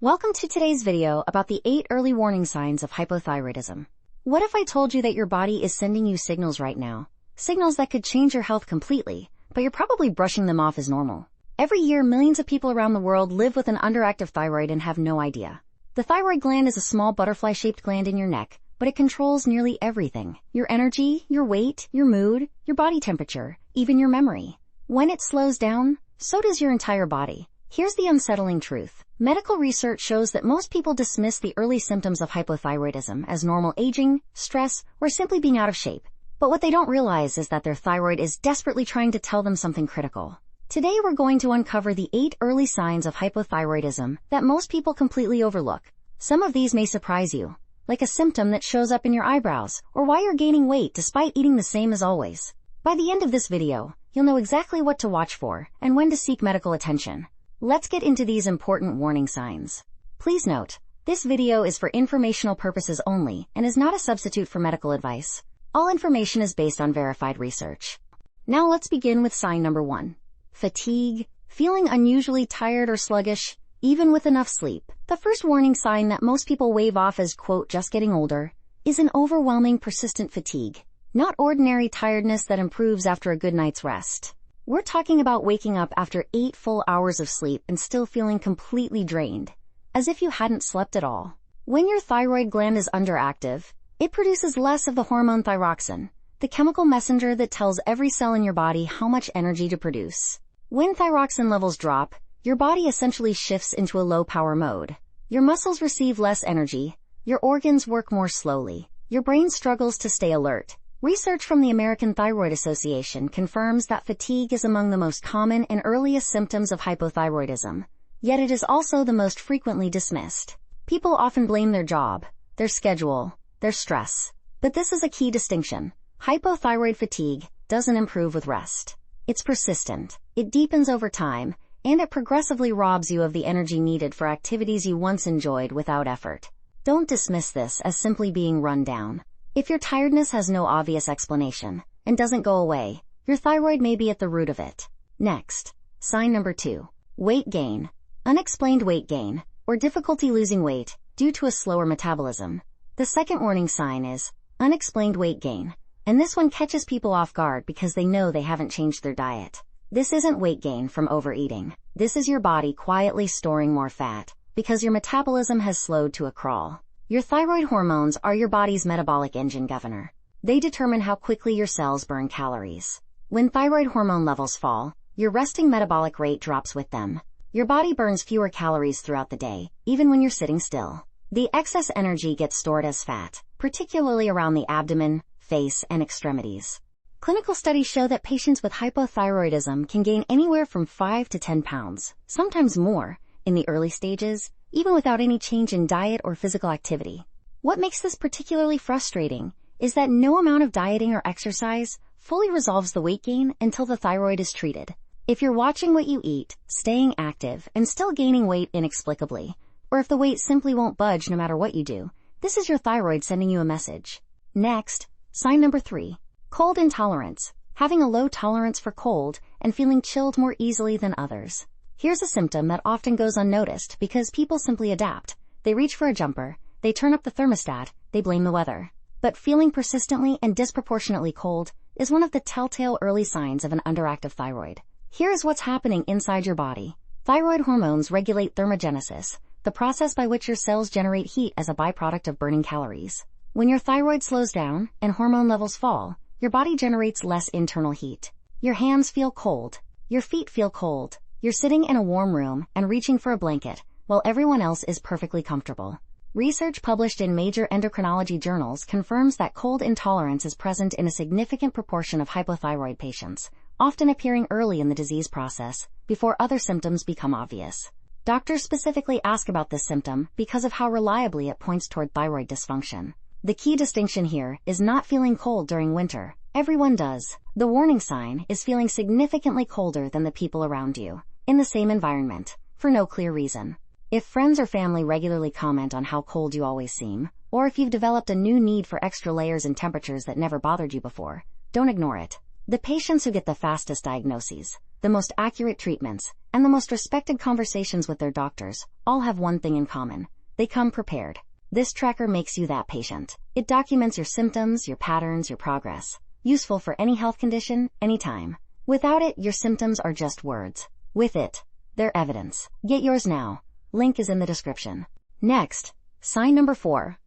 Welcome to today's video about the 8 early warning signs of hypothyroidism. What if I told you that your body is sending you signals right now? Signals that could change your health completely, but you're probably brushing them off as normal. Every year, millions of people around the world live with an underactive thyroid and have no idea. The thyroid gland is a small butterfly-shaped gland in your neck, but it controls nearly everything. Your energy, your weight, your mood, your body temperature, even your memory. When it slows down, so does your entire body. Here's the unsettling truth. Medical research shows that most people dismiss the early symptoms of hypothyroidism as normal aging, stress, or simply being out of shape. But what they don't realize is that their thyroid is desperately trying to tell them something critical. Today we're going to uncover the 8 early signs of hypothyroidism that most people completely overlook. Some of these may surprise you, like a symptom that shows up in your eyebrows, or why you're gaining weight despite eating the same as always. By the end of this video, you'll know exactly what to watch for and when to seek medical attention. Let's get into these important warning signs. Please note, this video is for informational purposes only and is not a substitute for medical advice. All information is based on verified research. Now let's begin with sign number 1. Fatigue, feeling unusually tired or sluggish, even with enough sleep. The first warning sign that most people wave off as, quote, just getting older, is an overwhelming persistent fatigue. Not ordinary tiredness that improves after a good night's rest. We're talking about waking up after 8 full hours of sleep and still feeling completely drained, as if you hadn't slept at all. When your thyroid gland is underactive, it produces less of the hormone thyroxine, the chemical messenger that tells every cell in your body how much energy to produce. When thyroxine levels drop, your body essentially shifts into a low-power mode. Your muscles receive less energy, your organs work more slowly, your brain struggles to stay alert. Research from the American Thyroid Association confirms that fatigue is among the most common and earliest symptoms of hypothyroidism, yet it is also the most frequently dismissed. People often blame their job, their schedule, their stress. But this is a key distinction. Hypothyroid fatigue doesn't improve with rest. It's persistent, it deepens over time, and it progressively robs you of the energy needed for activities you once enjoyed without effort. Don't dismiss this as simply being run down. If your tiredness has no obvious explanation and doesn't go away, your thyroid may be at the root of it. Next, sign number 2. Weight gain. Unexplained weight gain, or difficulty losing weight due to a slower metabolism. The second warning sign is unexplained weight gain, and this one catches people off guard because they know they haven't changed their diet. This isn't weight gain from overeating. This is your body quietly storing more fat because your metabolism has slowed to a crawl. Your thyroid hormones are your body's metabolic engine governor. They determine how quickly your cells burn calories. When thyroid hormone levels fall, your resting metabolic rate drops with them. Your body burns fewer calories throughout the day, even when you're sitting still. The excess energy gets stored as fat, particularly around the abdomen, face, and extremities. Clinical studies show that patients with hypothyroidism can gain anywhere from 5 to 10 pounds, sometimes more, in the early stages, even without any change in diet or physical activity. What makes this particularly frustrating is that no amount of dieting or exercise fully resolves the weight gain until the thyroid is treated. If you're watching what you eat, staying active, and still gaining weight inexplicably, or if the weight simply won't budge no matter what you do, this is your thyroid sending you a message. Next, sign number 3. Cold intolerance. Having a low tolerance for cold and feeling chilled more easily than others. Here's a symptom that often goes unnoticed because people simply adapt. They reach for a jumper, they turn up the thermostat, they blame the weather. But feeling persistently and disproportionately cold is one of the telltale early signs of an underactive thyroid. Here is what's happening inside your body. Thyroid hormones regulate thermogenesis, the process by which your cells generate heat as a byproduct of burning calories. When your thyroid slows down and hormone levels fall, your body generates less internal heat. Your hands feel cold, your feet feel cold. You're sitting in a warm room and reaching for a blanket, while everyone else is perfectly comfortable. Research published in major endocrinology journals confirms that cold intolerance is present in a significant proportion of hypothyroid patients, often appearing early in the disease process, before other symptoms become obvious. Doctors specifically ask about this symptom because of how reliably it points toward thyroid dysfunction. The key distinction here is not feeling cold during winter. Everyone does. The warning sign is feeling significantly colder than the people around you, in the same environment, for no clear reason. If friends or family regularly comment on how cold you always seem, or if you've developed a new need for extra layers and temperatures that never bothered you before, don't ignore it. The patients who get the fastest diagnoses, the most accurate treatments, and the most respected conversations with their doctors all have one thing in common. They come prepared. This tracker makes you that patient. It documents your symptoms, your patterns, your progress. Useful for any health condition, anytime. Without it, your symptoms are just words. With it, they're evidence. Get yours now. Link is in the description. Next, sign number 4.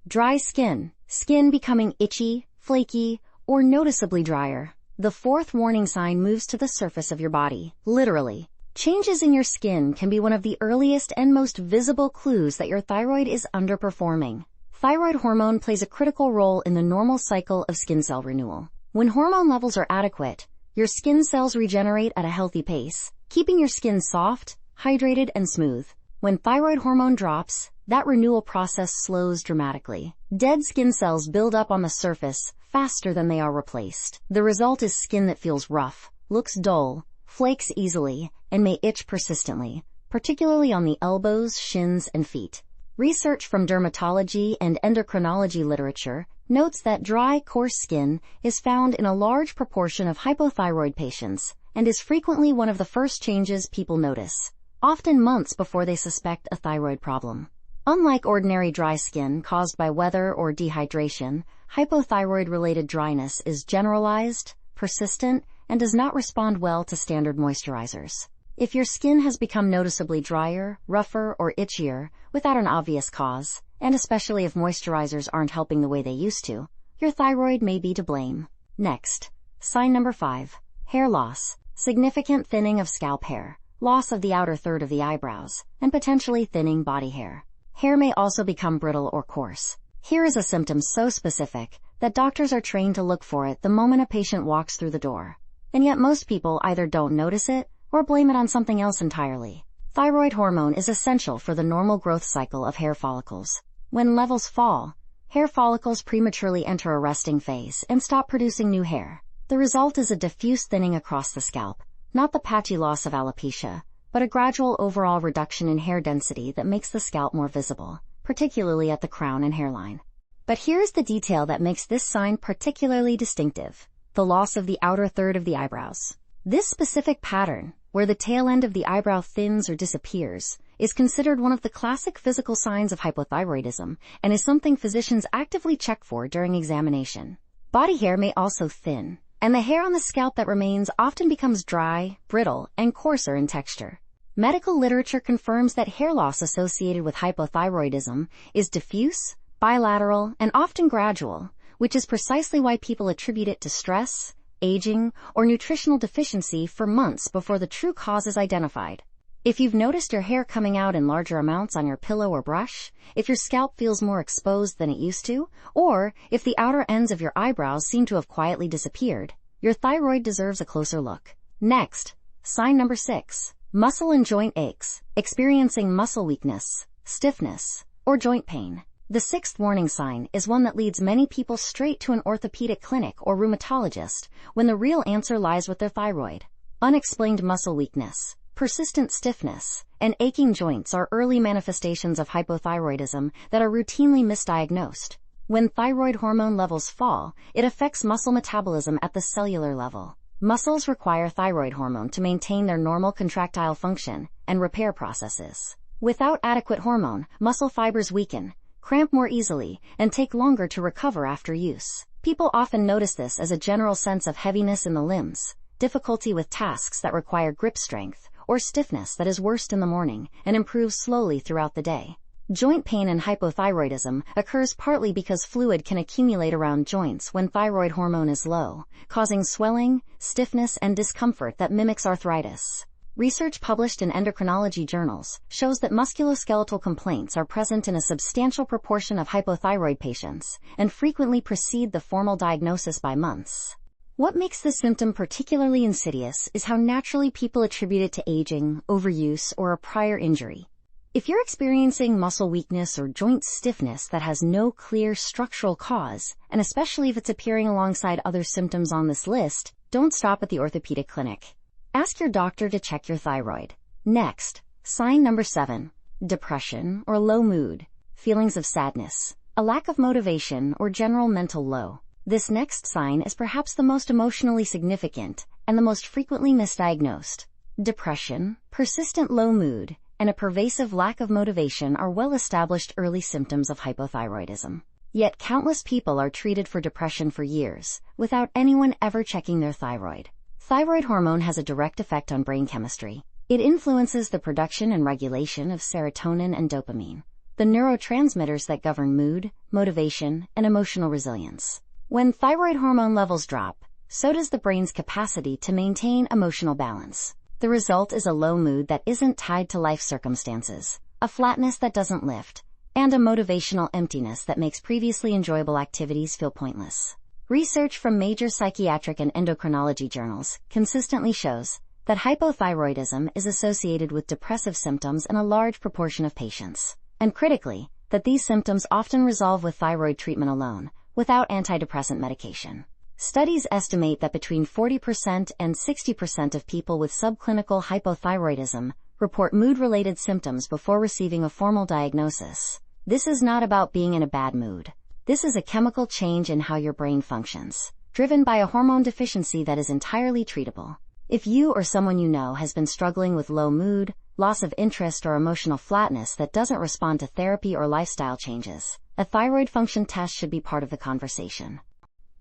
Dry skin. Skin becoming itchy, flaky, or noticeably drier. The 4th warning sign moves to the surface of your body, literally. Changes in your skin can be one of the earliest and most visible clues that your thyroid is underperforming. Thyroid hormone plays a critical role in the normal cycle of skin cell renewal. When hormone levels are adequate, your skin cells regenerate at a healthy pace, keeping your skin soft, hydrated, and smooth. When thyroid hormone drops, that renewal process slows dramatically. Dead skin cells build up on the surface faster than they are replaced. The result is skin that feels rough, looks dull, flakes easily, and may itch persistently, particularly on the elbows, shins, and feet. Research from dermatology and endocrinology literature notes that dry, coarse skin is found in a large proportion of hypothyroid patients and is frequently one of the first changes people notice, often months before they suspect a thyroid problem. Unlike ordinary dry skin caused by weather or dehydration, hypothyroid-related dryness is generalized, persistent, and does not respond well to standard moisturizers. If your skin has become noticeably drier, rougher, or itchier without an obvious cause, and especially if moisturizers aren't helping the way they used to, your thyroid may be to blame. Next, sign number 5. Hair loss. Significant thinning of scalp hair, loss of the outer third of the eyebrows, and potentially thinning body hair. Hair may also become brittle or coarse. Here is a symptom so specific that doctors are trained to look for it the moment a patient walks through the door. And yet most people either don't notice it or blame it on something else entirely. Thyroid hormone is essential for the normal growth cycle of hair follicles. When levels fall, hair follicles prematurely enter a resting phase and stop producing new hair. The result is a diffuse thinning across the scalp, not the patchy loss of alopecia, but a gradual overall reduction in hair density that makes the scalp more visible, particularly at the crown and hairline. But here's the detail that makes this sign particularly distinctive: the loss of the outer third of the eyebrows. This specific pattern, where the tail end of the eyebrow thins or disappears, is considered one of the classic physical signs of hypothyroidism and is something physicians actively check for during examination. Body hair may also thin, and the hair on the scalp that remains often becomes dry, brittle, and coarser in texture. Medical literature confirms that hair loss associated with hypothyroidism is diffuse, bilateral, and often gradual, which is precisely why people attribute it to stress, aging, or nutritional deficiency for months before the true cause is identified. If you've noticed your hair coming out in larger amounts on your pillow or brush, if your scalp feels more exposed than it used to, or if the outer ends of your eyebrows seem to have quietly disappeared, your thyroid deserves a closer look. Next, sign number 6. Muscle and joint aches. Experiencing muscle weakness, stiffness, or joint pain. The 6th warning sign is one that leads many people straight to an orthopedic clinic or rheumatologist when the real answer lies with their thyroid. Unexplained muscle weakness, persistent stiffness, and aching joints are early manifestations of hypothyroidism that are routinely misdiagnosed. When thyroid hormone levels fall, it affects muscle metabolism at the cellular level. Muscles require thyroid hormone to maintain their normal contractile function and repair processes. Without adequate hormone, muscle fibers weaken, cramp more easily, and take longer to recover after use. People often notice this as a general sense of heaviness in the limbs, difficulty with tasks that require grip strength, or stiffness that is worst in the morning and improves slowly throughout the day. Joint pain in hypothyroidism occurs partly because fluid can accumulate around joints when thyroid hormone is low, causing swelling, stiffness, and discomfort that mimics arthritis. Research published in endocrinology journals shows that musculoskeletal complaints are present in a substantial proportion of hypothyroid patients and frequently precede the formal diagnosis by months. What makes this symptom particularly insidious is how naturally people attribute it to aging, overuse, or a prior injury. If you're experiencing muscle weakness or joint stiffness that has no clear structural cause, and especially if it's appearing alongside other symptoms on this list, don't stop at the orthopedic clinic. Ask your doctor to check your thyroid. Next, sign number 7. Depression or low mood. Feelings of sadness, a lack of motivation, or general mental low. This next sign is perhaps the most emotionally significant and the most frequently misdiagnosed. Depression, persistent low mood, and a pervasive lack of motivation are well-established early symptoms of hypothyroidism. Yet countless people are treated for depression for years, without anyone ever checking their thyroid. Thyroid hormone has a direct effect on brain chemistry. It influences the production and regulation of serotonin and dopamine, the neurotransmitters that govern mood, motivation, and emotional resilience. When thyroid hormone levels drop, so does the brain's capacity to maintain emotional balance. The result is a low mood that isn't tied to life circumstances, a flatness that doesn't lift, and a motivational emptiness that makes previously enjoyable activities feel pointless. Research from major psychiatric and endocrinology journals consistently shows that hypothyroidism is associated with depressive symptoms in a large proportion of patients, and critically, that these symptoms often resolve with thyroid treatment alone, without antidepressant medication. Studies estimate that between 40% and 60% of people with subclinical hypothyroidism report mood-related symptoms before receiving a formal diagnosis. This is not about being in a bad mood. This is a chemical change in how your brain functions, driven by a hormone deficiency that is entirely treatable. If you or someone you know has been struggling with low mood, loss of interest, or emotional flatness that doesn't respond to therapy or lifestyle changes, a thyroid function test should be part of the conversation.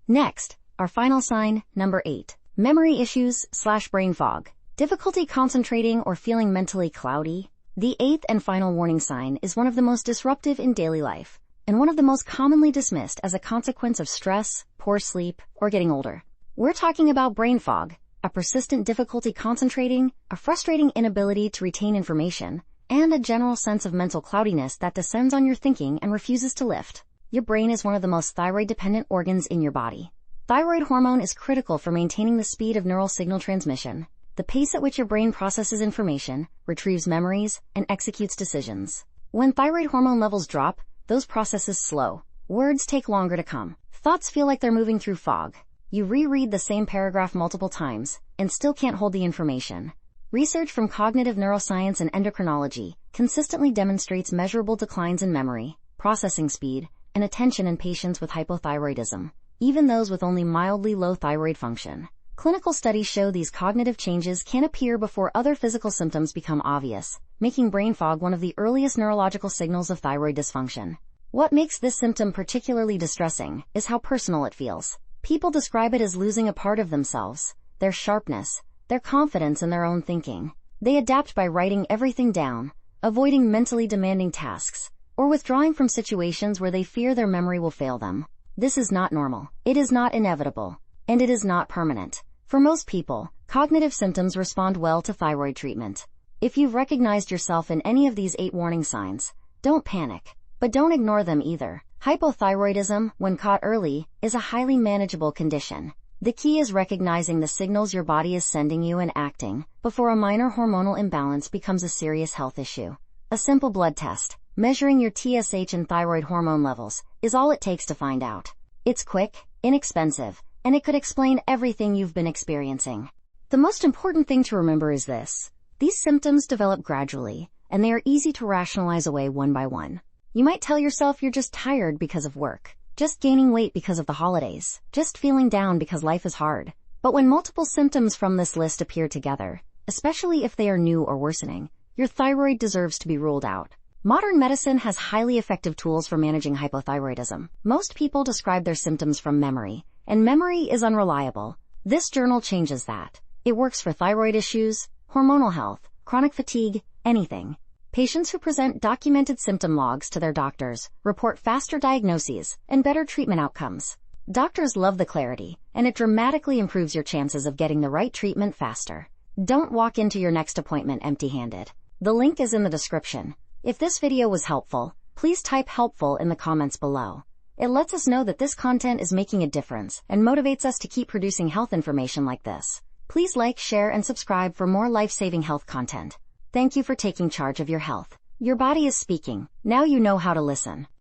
Next, our final sign, number 8. Memory issues/brain fog. Difficulty concentrating or feeling mentally cloudy? The 8th and final warning sign is one of the most disruptive in daily life, and one of the most commonly dismissed as a consequence of stress, poor sleep, or getting older. We're talking about brain fog, a persistent difficulty concentrating, a frustrating inability to retain information, and a general sense of mental cloudiness that descends on your thinking and refuses to lift. Your brain is one of the most thyroid-dependent organs in your body. Thyroid hormone is critical for maintaining the speed of neural signal transmission, the pace at which your brain processes information, retrieves memories, and executes decisions. When thyroid hormone levels drop, those processes slow. Words take longer to come. Thoughts feel like they're moving through fog. You reread the same paragraph multiple times and still can't hold the information. Research from cognitive neuroscience and endocrinology consistently demonstrates measurable declines in memory, processing speed, and attention in patients with hypothyroidism, even those with only mildly low thyroid function. Clinical studies show these cognitive changes can appear before other physical symptoms become obvious, making brain fog one of the earliest neurological signals of thyroid dysfunction. What makes this symptom particularly distressing is how personal it feels. People describe it as losing a part of themselves, their sharpness, their confidence in their own thinking. They adapt by writing everything down, avoiding mentally demanding tasks, or withdrawing from situations where they fear their memory will fail them. This is not normal. It is not inevitable. And it is not permanent. For most people, cognitive symptoms respond well to thyroid treatment. If you've recognized yourself in any of these 8 warning signs, don't panic. But don't ignore them either. Hypothyroidism, when caught early, is a highly manageable condition. The key is recognizing the signals your body is sending you and acting before a minor hormonal imbalance becomes a serious health issue. A simple blood test, measuring your TSH and thyroid hormone levels, is all it takes to find out. It's quick, inexpensive, and it could explain everything you've been experiencing. The most important thing to remember is this: these symptoms develop gradually, and they are easy to rationalize away one by one. You might tell yourself you're just tired because of work, just gaining weight because of the holidays, just feeling down because life is hard. But when multiple symptoms from this list appear together, especially if they are new or worsening, your thyroid deserves to be ruled out. Modern medicine has highly effective tools for managing hypothyroidism. Most people describe their symptoms from memory, and memory is unreliable. This journal changes that. It works for thyroid issues, hormonal health, chronic fatigue, anything. Patients who present documented symptom logs to their doctors report faster diagnoses and better treatment outcomes. Doctors love the clarity, and it dramatically improves your chances of getting the right treatment faster. Don't walk into your next appointment empty-handed. The link is in the description. If this video was helpful, please type helpful in the comments below. It lets us know that this content is making a difference and motivates us to keep producing health information like this. Please like, share, and subscribe for more life-saving health content. Thank you for taking charge of your health. Your body is speaking. Now you know how to listen.